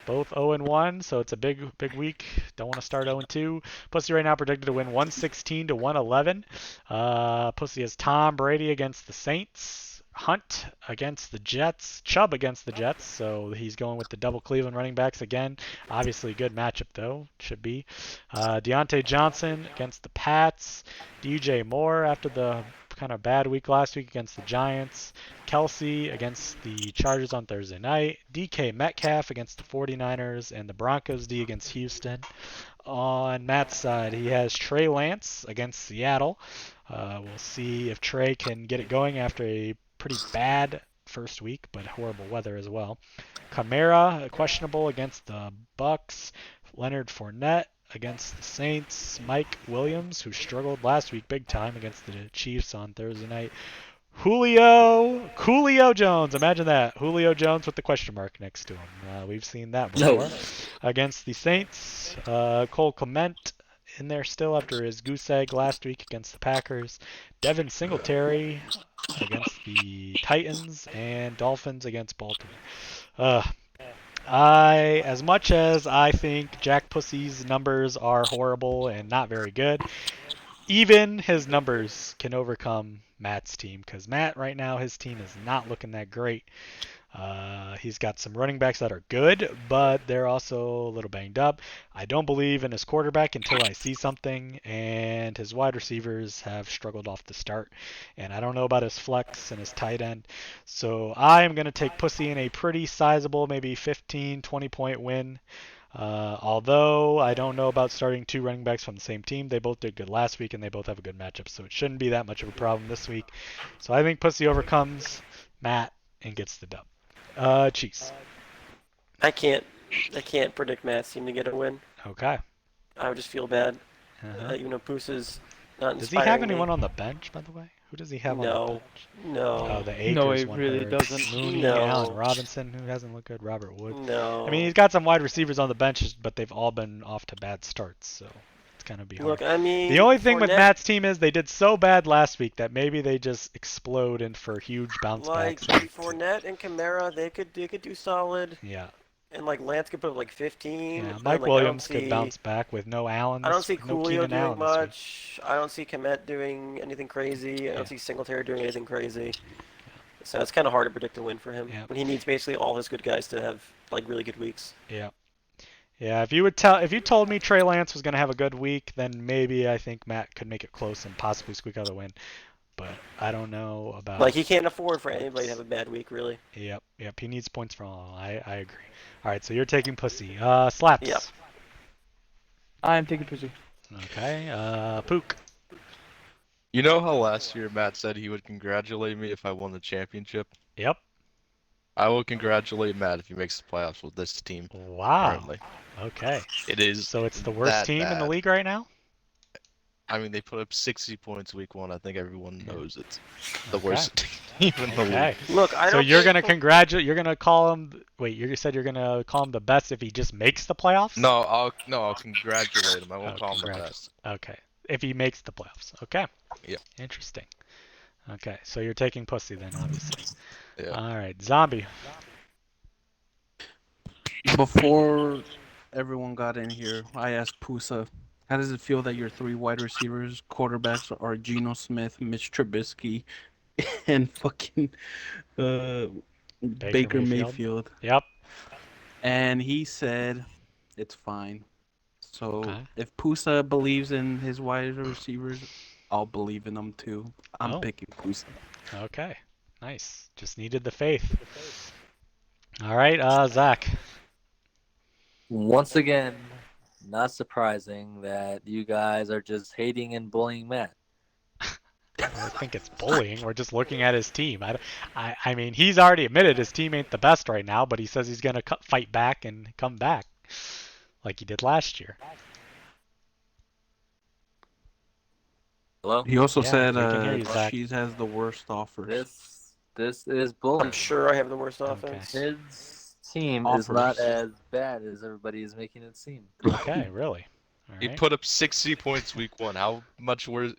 Both 0-1, so it's a big week. Don't want to start 0-2. Pussy right now predicted to win 116 to 111. Pussy has Tom Brady against the Saints, Hunt against the Jets, Chubb against the Jets, so he's going with the double Cleveland running backs again. Obviously a good matchup though, should be. Deontay Johnson against the Pats, DJ Moore after the kind of bad week last week against the Giants, Kelsey against the Chargers on Thursday night, DK Metcalf against the 49ers, and the Broncos D against Houston. On Matt's side, he has Trey Lance against Seattle. We'll see if Trey can get it going after a pretty bad first week, but horrible weather as well. Kamara questionable against the Bucks. Leonard Fournette against the Saints. Mike Williams, who struggled last week big time against the Chiefs on Thursday night. Julio Jones, imagine that. Julio Jones with the question mark next to him. We've seen that before. Against the Saints. Cole Clement in there still after his goose egg last week against the Packers. Devin Singletary against the Titans. And Dolphins against Baltimore. As much as I think Jack Pussy's numbers are horrible and not very good, even his numbers can overcome Matt's team, because Matt right now, his team is not looking that great. He's got some running backs that are good, but they're also a little banged up. I don't believe in his quarterback until I see something, and his wide receivers have struggled off the start. And I don't know about his flex and his tight end. So I am going to take Pussy in a pretty sizable, maybe 15, 20-point win. Although I don't know about starting 2 running backs from the same team. They both did good last week, and they both have a good matchup, so it shouldn't be that much of a problem this week. So I think Pussy overcomes Matt and gets the dub. Cheese. I can't predict Matt's team to get a win. Okay. I would just feel bad. Uh-huh. Even though Pusa's not Does he inspiring have me. anyone on the bench, by the way? Who does he have on the No. bench? No. Oh, the Akers No, he one really hurts. doesn't. Mooney, No. Allen Robinson, who hasn't looked good, Robert Woods. No. I mean, he's got some wide receivers on the bench, but they've all been off to bad starts, so it's gonna be hard. Look, I mean, The only thing with Fournette- Matt's team is they did so bad last week that maybe they just explode and for huge bounce like backs. Fournette and Kamara, they could do solid, Yeah, and like Lance could put up like 15. yeah. but, Mike like, Williams I don't could see, bounce back with no Allen. I don't this- see no Coolio Keenan doing Allen this week. much. I don't see Komet doing anything crazy. I Yeah. don't see Singletary doing anything crazy. So it's kind of hard to predict a win for him. Yeah. When he needs basically all his good guys to have like really good weeks. Yeah. Yeah, if you told me Trey Lance was gonna have a good week, then maybe I think Matt could make it close and possibly squeak out a win. But I don't know about. Like he can't afford for anybody to have a bad week, really. Yep. He needs points from all. I agree. All right, so you're taking Pussy. Slaps. Yep. I'm taking Pussy. Okay. Pook. You know how last year Matt said he would congratulate me if I won the championship? Yep. I will congratulate Matt if he makes the playoffs with this team Wow. currently. Okay. It is. So it's the worst that team in the bad. league right now. I mean, they put up 60 points week 1. I think everyone knows it's the Okay. worst team in the Okay. league. Look, I So don't. you're think gonna Fo- congratulate. You're gonna call him. Wait, you said you're gonna call him the best if he just makes the playoffs. No, I'll congratulate him. I won't Oh, call him the congrats. best. Okay. If he makes the playoffs. Okay. Yep. Interesting. Okay, so you're taking Pussy then, obviously. Yeah. All right, Zombie. Before everyone got in here, I asked Pusa, how does it feel that your 3 wide receivers, quarterbacks are Geno Smith, Mitch Trubisky, and fucking Baker Mayfield. Mayfield? Yep. And he said it's fine. So Okay. if Pusa believes in his wide receivers, I'll believe in them too. I'm Oh. picking Pusa. Okay. Nice. Just needed the faith. All right, Zach. Once again, not surprising that you guys are just hating and bullying Matt. I think it's bullying. We're just looking at his team. I mean, he's already admitted his team ain't the best right now, but he says he's gonna fight back and come back, like he did last year. Hello? He also Yeah, said we can hear you, Zach. Cheese has the worst offers. This is bullying. I'm sure I have the worst Okay. offense. His team Offers. is not as bad as everybody is making it seem. Okay, really. All He right. put up 60 points week 1. How much worse? Zach,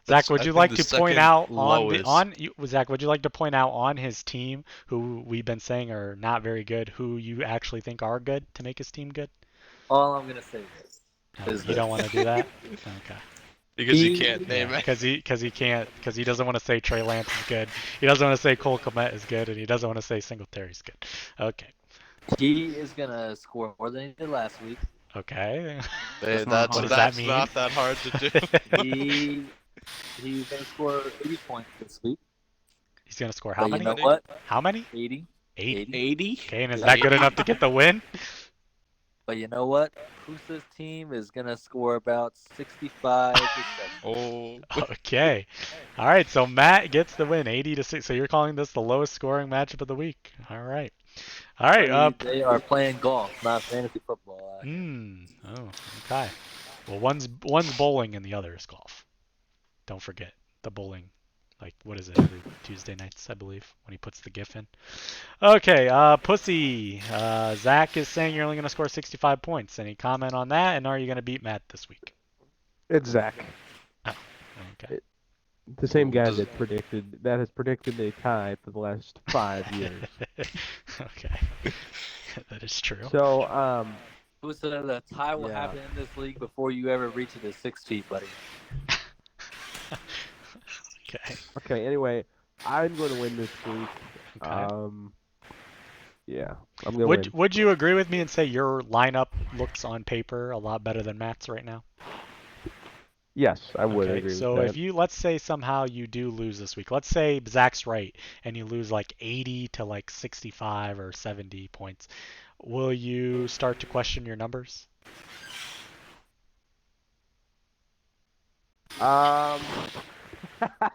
That's, would I you think, like the to point second out lowest. Zach? Would you like to point out on his team who we've been saying are not very good, who you actually think are good to make his team good? All I'm gonna say is, No, you don't want to do that. Okay. Because you He- can't name it. Because he doesn't want to say Trey Lance is good. He doesn't want to say Cole Kmet is good, and he doesn't want to say Singletary's good. Okay. he is gonna score more than he did last week. Okay. Hey, not that's hard. What does that mean? not that hard to do. He's gonna score 80 points this week. He's gonna score how But many? you know what? How many? 80. 80. 80? Okay, and is that good enough to get the win? But you know what? Pusa's team is gonna score about 65 to 70. Oh. Okay. All right. So Matt gets the win, 80-6. So you're calling this the lowest scoring matchup of the week. All right. All right. They are playing golf, not fantasy football. Oh. Okay. Well, one's bowling and the other is golf. Don't forget the bowling. Like, what is it? Every Tuesday nights, I believe, when he puts the GIF in. Okay, Pussy. Zach is saying you're only going to score 65 points. Any comment on that? And are you going to beat Matt this week? It's Zach. Okay. The same guy Does- that has predicted a tie for the last 5 years. Okay. That is true. So, Pusa, the tie will Yeah. happen in this league before you ever reach the 6 feet, buddy. Okay. anyway, I'm going to win this week. Okay. Yeah, I'm going to win. Would you agree with me and say your lineup looks on paper a lot better than Matt's right now? Yes, I would Okay, agree so with that. if you, let's say somehow you do lose this week, let's say Zach's right and you lose like 80 to like 65 or 70 points, will you start to question your numbers?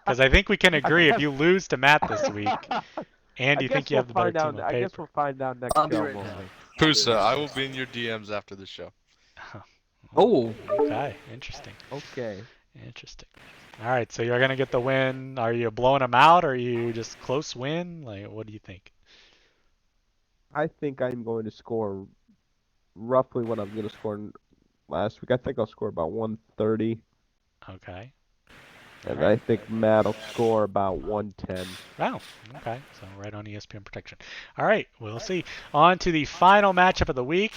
Because I think we can agree if you lose to Matt this week and you think you have the better team on I guess paper. we'll find out next I'll be show. right won't back. we? Pusa, I will be in your DMs after the show. Oh, Okay, interesting. Okay. Interesting. All right, so you're gonna get the win. Are you blowing them out, or are you just close win? Like, what do you think? I think I'm going to score roughly what I'm going to score last week. I think I'll score about 130, Okay. and Alright. I think Matt will score about 110. Wow. Okay. So right on ESPN protection. All right. We'll see. On to the final matchup of the week.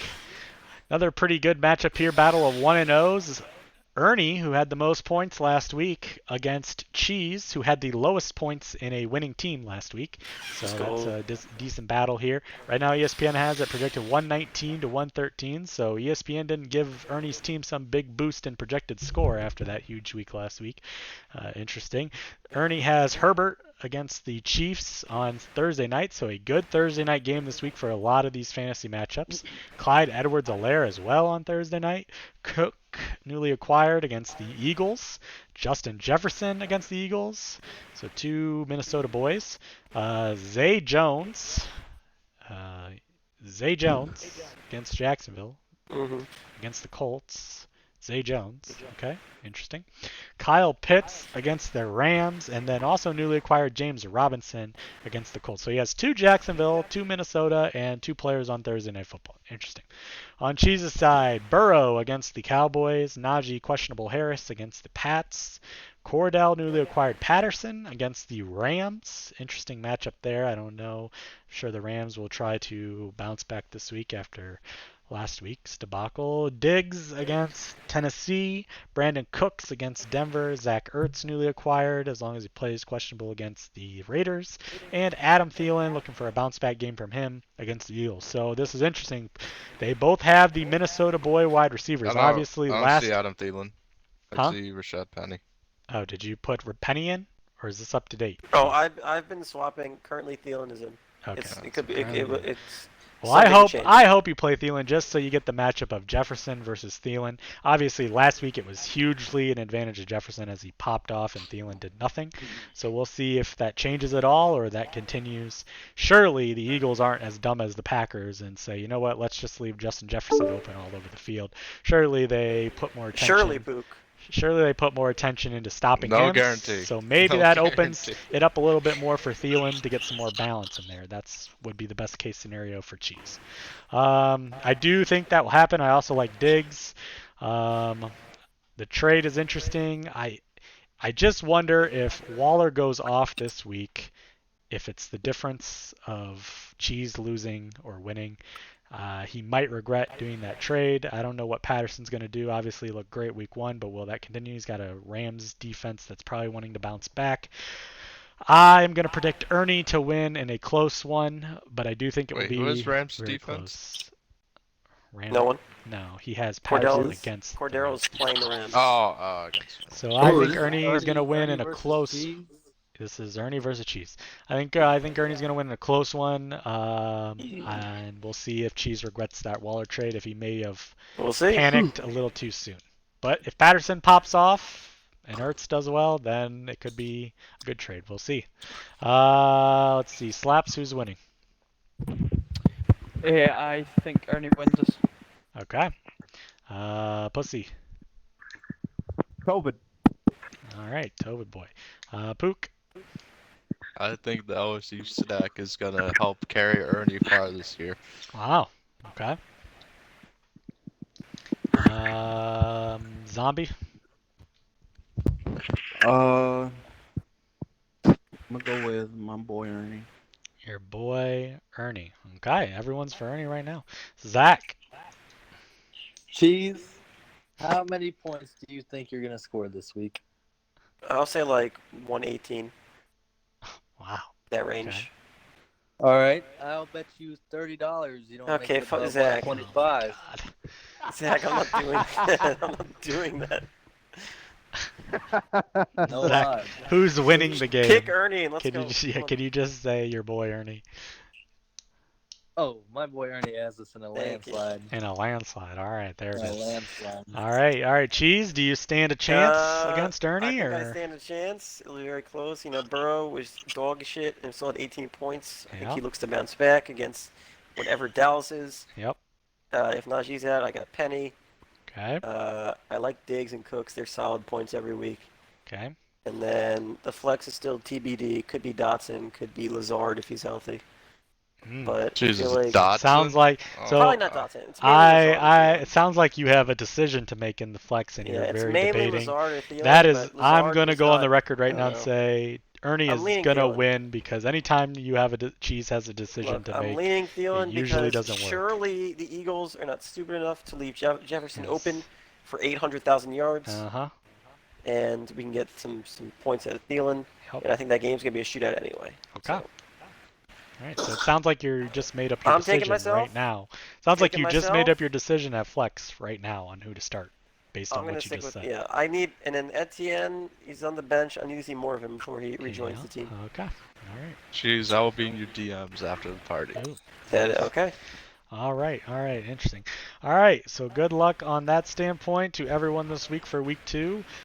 Another pretty good matchup here. Battle of 1-0s. Ernie, who had the most points last week, against Cheese, who had the lowest points in a winning team last week. So that's a decent battle here. Right now, ESPN has it projected 119 to 113. So ESPN didn't give Ernie's team some big boost in projected score after that huge week last week. Interesting. Ernie has Herbert against the Chiefs on Thursday night, so a good Thursday night game this week for a lot of these fantasy matchups. Clyde Edwards-Helaire as well on Thursday night. Cook, newly acquired, against the Eagles. Justin Jefferson against the Eagles. So two Minnesota boys. Zay Jones against Jacksonville. Against the Colts. Zay Jones. Okay, interesting. Kyle Pitts against the Rams, and then also newly acquired James Robinson against the Colts. So he has two Jacksonville, two Minnesota, and two players on Thursday Night Football. Interesting. On Cheese's side, Burrow against the Cowboys, Najee questionable Harris against the Pats, Cordell newly acquired Patterson against the Rams. Interesting matchup there. I don't know. I'm sure the Rams will try to bounce back this week after last week's debacle. Diggs against Tennessee. Brandon Cooks against Denver. Zach Ertz newly acquired, as long as he plays questionable against the Raiders. And Adam Thielen, looking for a bounce back game from him against the Eagles. So this is interesting. They both have the Minnesota boy wide receivers. Obviously, I don't see Adam Thielen. I see Rashad Penny. Oh, did you put Penny in, or is this up to date? Oh, I've been swapping. Currently, Thielen is in. Okay. It could be. It's. Well, I hope you play Thielen just so you get the matchup of Jefferson versus Thielen. Obviously, last week it was hugely an advantage of Jefferson as he popped off and Thielen did nothing. So we'll see if that changes at all or that continues. Surely the Eagles aren't as dumb as the Packers and say, you know what, let's just leave Justin Jefferson open all over the field. Surely they put more attention. Surely they put more attention into stopping him. No guarantee. So maybe that opens it up a little bit more for Thielen to get some more balance in there. That's would be the best case scenario for Cheese. I do think that will happen. I also like Diggs. The trade is interesting. I just wonder if Waller goes off this week, if it's the difference of Cheese losing or winning. He might regret doing that trade. I don't know what Patterson's going to do. Obviously, he looked great week one, but will that continue? He's got a Rams defense that's probably wanting to bounce back. I'm going to predict Ernie to win in a close one, but I do think it will be who is Rams very defense? Close. No one. No, he has Patterson against. Cordero's playing the Rams. Against. So I think Ernie is going to win in a close. Cheese. This is Ernie versus Cheese. I think Ernie's going to win in a close one, and we'll see if Cheese regrets that Waller trade, if he may have panicked a little too soon. But if Patterson pops off and Ertz does well, then it could be a good trade. We'll see. Let's see. Slaps, who's winning? I think Ernie wins this. Okay. Pussy. COVID. All right, Tobin boy. Pook. I think the LSU stack is gonna help carry Ernie far this year. Wow. Okay. Zombie. I'm gonna go with my boy Ernie. Your boy Ernie. Okay, everyone's for Ernie right now. Zach. Cheese, how many points do you think you're going to score this week? I'll say like 118. Wow. That range. Okay. All right, I'll bet you $30 you don't Okay, make it fuck above Zach. 25. Zach, I'm not doing that. I'm not doing that. No Zach, lie. who's winning the game? Kick Ernie and let's Can go. can you just say your boy Ernie? Oh, my boy Ernie has us in a Thank you. landslide. In a landslide. All right, there it A is. landslide. All right. Cheese, do you stand a chance against Ernie, I or? think I stand a chance. It'll be very close. You know, Burrow was dog shit and still had 18 points. I think Yeah. he looks to bounce back against whatever Dallas is. Yep. If Najee's out, I got Penny. Okay. I like Diggs and Cooks. They're solid points every week. Okay. And then the flex is still TBD. Could be Dotson. Could be Lazard if he's healthy. But Jesus, I feel like Dotson? Sounds like so. probably not Dotson. It's mainly Lazard. It sounds like you have a decision to make in the flex, and Yeah, you're it's very mainly debating. Lazard or Thielen, That is, but I'm Lazard gonna is go on not- the record right I now don't and know. say Ernie I'm is leaning gonna Thielen. win because anytime you have Cheese has a decision Look, to I'm make, leaning Thielen it usually because doesn't work. surely the Eagles are not stupid enough to leave Jefferson open for 800,000 yards, and we can get some points out of Thielen. Yep. And I think that game's gonna be a shootout anyway. Okay. So, All right. So it sounds like you're just made up your I'm taking decision myself. right now. Sounds like Taking you just made myself. up your decision at flex right now on who to start, based I'm on gonna what you stick just with said. I need, and then Etienne, he's on the bench. I need to see more of him before he rejoins Yeah, the team. Okay. All right. Jeez, I will be in your DMs after the party. Ooh. Okay. All right, interesting. All right, so good luck on that standpoint to everyone this week for week 2.